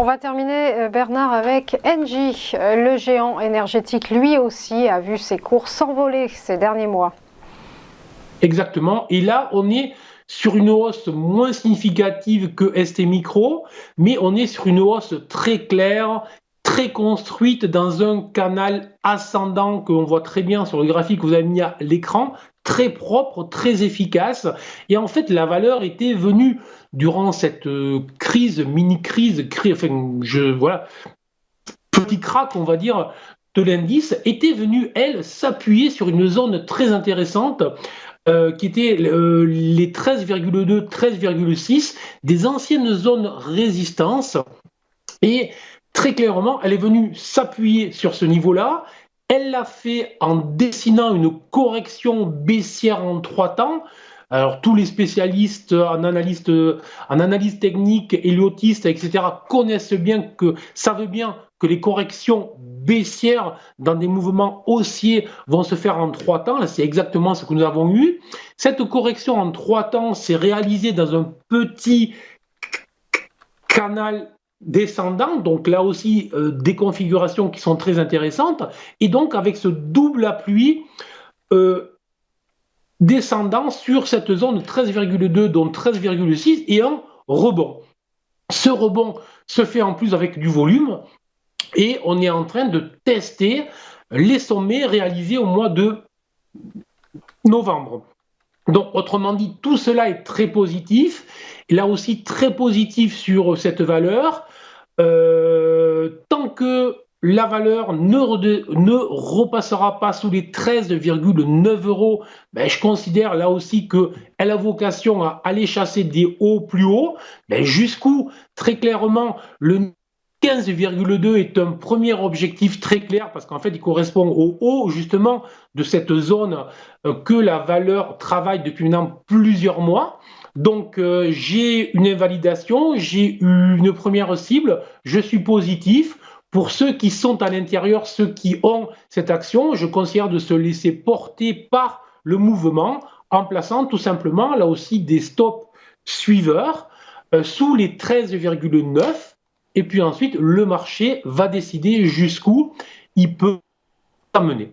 va terminer, Bernard, avec Engie. Le géant énergétique, lui aussi, a vu ses cours s'envoler ces derniers mois. Exactement. Et là, on est sur une hausse moins significative que ST Micro, mais on est sur une hausse très claire, très construite dans un canal ascendant que l'on voit très bien sur le graphique que vous avez mis à l'écran, très propre, très efficace. Et en fait, la valeur était venue durant cette crise, mini-crise, voilà, petit crack, on va dire, de l'indice, était venue, elle, s'appuyer sur une zone très intéressante qui étaient les 13,2, 13,6, des anciennes zones résistance. Et très clairement, elle est venue s'appuyer sur ce niveau-là. Elle l'a fait en dessinant une correction baissière en 3 temps. Alors, tous les spécialistes en analyse technique, héliotistes, etc., connaissent bien savent bien que les corrections baissières dans des mouvements haussiers vont se faire en 3 temps. Là, c'est exactement ce que nous avons eu. Cette correction en 3 temps s'est réalisée dans un petit canal descendant, donc là aussi des configurations qui sont très intéressantes, et donc avec ce double appui descendant sur cette zone 13,2, dont 13,6, et un rebond. Ce rebond se fait en plus avec du volume, et on est en train de tester les sommets réalisés au mois de novembre. Donc, autrement dit, tout cela est très positif. Et là aussi, très positif sur cette valeur. Tant que la valeur ne repassera pas sous les 13,9 euros, ben, je considère là aussi qu'elle a vocation à aller chasser des hauts plus hauts. Ben, jusqu'où, très clairement, le 15,2 est un premier objectif très clair parce qu'en fait, il correspond au haut justement de cette zone que la valeur travaille depuis maintenant plusieurs mois. Donc, j'ai une invalidation, j'ai eu une première cible, je suis positif. Pour ceux qui sont à l'intérieur, ceux qui ont cette action, je considère de se laisser porter par le mouvement en plaçant tout simplement là aussi des stops suiveurs sous les 13,9. Et puis ensuite, le marché va décider jusqu'où il peut amener.